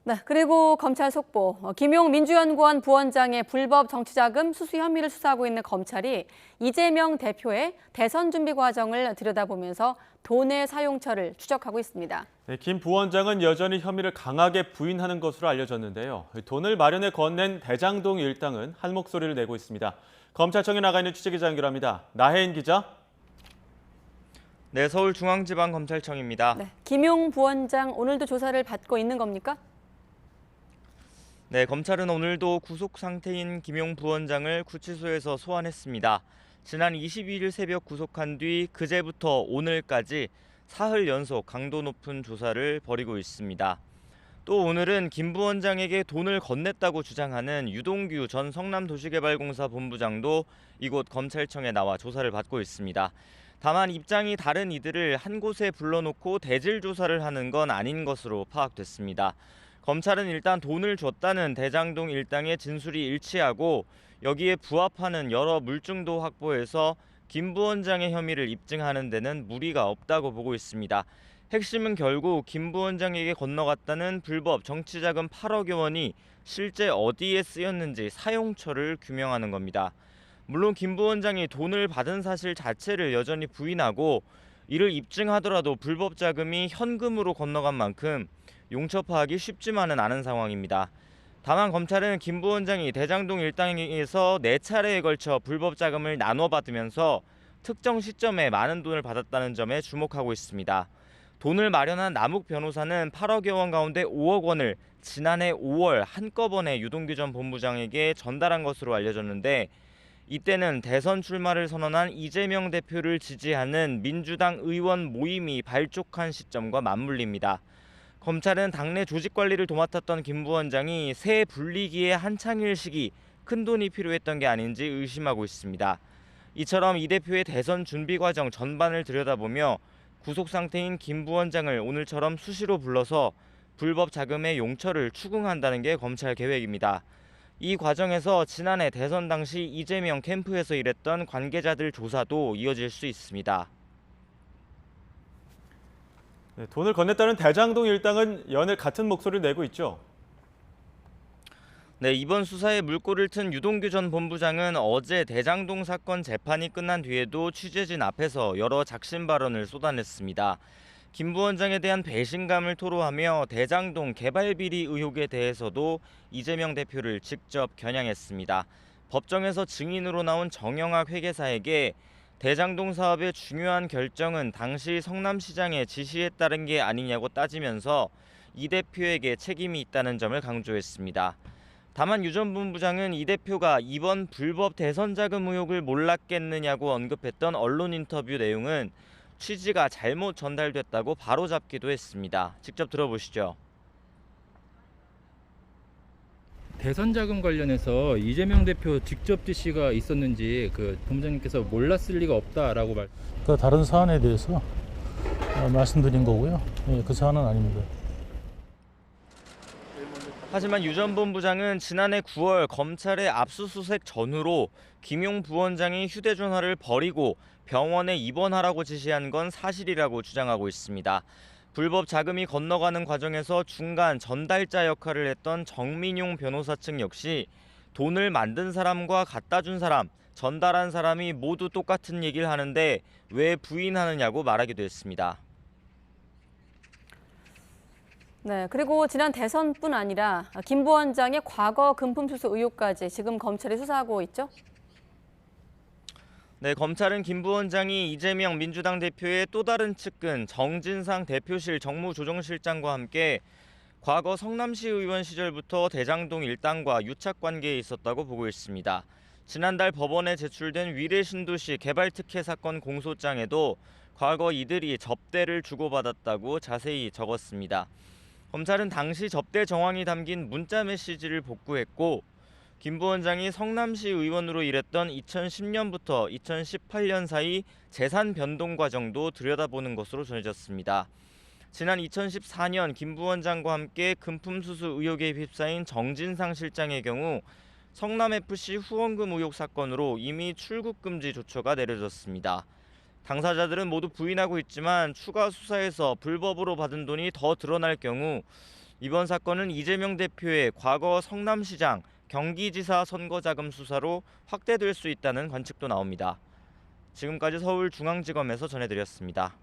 네, 그리고 검찰 속보. 김용 민주연구원 부원장의 불법 정치자금 수수 혐의를 수사하고 있는 검찰이 이재명 대표의 대선 준비 과정을 들여다보면서 돈의 사용처를 추적하고 있습니다. 네, 김 부원장은 여전히 혐의를 강하게 부인하는 것으로 알려졌는데요. 돈을 마련해 건넨 대장동 일당은 한 목소리를 내고 있습니다. 검찰청에 나가 있는 취재기자 연결합니다. 나혜인 기자. 네, 서울중앙지방검찰청입니다. 네, 김용 부원장 오늘도 조사를 받고 있는 겁니까? 네, 검찰은 오늘도 구속 상태인 김용 부원장을 구치소에서 소환했습니다. 지난 22일 새벽 구속한 뒤 그제부터 오늘까지 사흘 연속 강도 높은 조사를 벌이고 있습니다. 또 오늘은 김 부원장에게 돈을 건넸다고 주장하는 유동규 전 성남도시개발공사 본부장도 이곳 검찰청에 나와 조사를 받고 있습니다. 다만 입장이 다른 이들을 한 곳에 불러놓고 대질 조사를 하는 건 아닌 것으로 파악됐습니다. 검찰은 일단 돈을 줬다는 대장동 일당의 진술이 일치하고 여기에 부합하는 여러 물증도 확보해서 김 부원장의 혐의를 입증하는 데는 무리가 없다고 보고 있습니다. 핵심은 결국 김 부원장에게 건너갔다는 불법 정치자금 8억여 원이 실제 어디에 쓰였는지 사용처를 규명하는 겁니다. 물론 김 부원장이 돈을 받은 사실 자체를 여전히 부인하고 이를 입증하더라도 불법 자금이 현금으로 건너간 만큼 용처 파악이 쉽지만은 않은 상황입니다. 다만 검찰은 김 부원장이 대장동 일당에게서 4차례에 걸쳐 불법 자금을 나눠 받으면서 특정 시점에 많은 돈을 받았다는 점에 주목하고 있습니다. 돈을 마련한 남욱 변호사는 8억여 원 가운데 5억 원을 지난해 5월 한꺼번에 유동규 전 본부장에게 전달한 것으로 알려졌는데 이때는 대선 출마를 선언한 이재명 대표를 지지하는 민주당 의원 모임이 발족한 시점과 맞물립니다. 검찰은 당내 조직 관리를 도맡았던 김 부원장이 새 불리기에 한창일 시기 큰돈이 필요했던 게 아닌지 의심하고 있습니다. 이처럼 이 대표의 대선 준비 과정 전반을 들여다보며 구속 상태인 김 부원장을 오늘처럼 수시로 불러서 불법 자금의 용처를 추궁한다는 게 검찰 계획입니다. 이 과정에서 지난해 대선 당시 이재명 캠프에서 일했던 관계자들 조사도 이어질 수 있습니다. 네, 돈을 건넸다는 대장동 일당은 연일 같은 목소리를 내고 있죠. 네, 이번 수사에 물꼬를 튼 유동규 전 본부장은 어제 대장동 사건 재판이 끝난 뒤에도 취재진 앞에서 여러 작심 발언을 쏟아냈습니다. 김 부원장에 대한 배신감을 토로하며 대장동 개발 비리 의혹에 대해서도 이재명 대표를 직접 겨냥했습니다. 법정에서 증인으로 나온 정영학 회계사에게 대장동 사업의 중요한 결정은 당시 성남시장의 지시에 따른 게 아니냐고 따지면서 이 대표에게 책임이 있다는 점을 강조했습니다. 다만 유 전 본부장은 이 대표가 이번 불법 대선 자금 의혹을 몰랐겠느냐고 언급했던 언론 인터뷰 내용은 취지가 잘못 전달됐다고 바로잡기도 했습니다. 직접 들어보시죠. 대선 자금 관련해서 이재명 대표 직접 지시가 있었는지 본부장님께서 몰랐을 리가 없다라고 그 다른 사안에 대해서 말씀드린 거고요. 예, 그 사안은 아닙니다. 하지만 유 전 본부장은 지난해 9월 검찰의 압수수색 전후로 김용 부원장이 휴대전화를 버리고 병원에 입원하라고 지시한 건 사실이라고 주장하고 있습니다. 불법 자금이 건너가는 과정에서 중간 전달자 역할을 했던 정민용 변호사 측 역시 돈을 만든 사람과 갖다 준 사람, 전달한 사람이 모두 똑같은 얘기를 하는데 왜 부인하느냐고 말하기도 했습니다. 네, 그리고 지난 대선뿐 아니라 김 부원장의 과거 금품 수수 의혹까지 지금 검찰이 수사하고 있죠? 네, 검찰은 김 부원장이 이재명 민주당 대표의 또 다른 측근 정진상 대표실 정무조정실장과 함께 과거 성남시 의원 시절부터 대장동 일당과 유착 관계에 있었다고 보고 있습니다. 지난달 법원에 제출된 위례신도시 개발특혜 사건 공소장에도 과거 이들이 접대를 주고받았다고 자세히 적었습니다. 검찰은 당시 접대 정황이 담긴 문자 메시지를 복구했고 김 부원장이 성남시 의원으로 일했던 2010년부터 2018년 사이 재산 변동 과정도 들여다보는 것으로 전해졌습니다. 지난 2014년 김 부원장과 함께 금품 수수 의혹에 휩싸인 정진상 실장의 경우 성남FC 후원금 의혹 사건으로 이미 출국 금지 조처가 내려졌습니다. 당사자들은 모두 부인하고 있지만 추가 수사에서 불법으로 받은 돈이 더 드러날 경우 이번 사건은 이재명 대표의 과거 성남시장, 경기지사 선거자금 수사로 확대될 수 있다는 관측도 나옵니다. 지금까지 서울중앙지검에서 전해드렸습니다.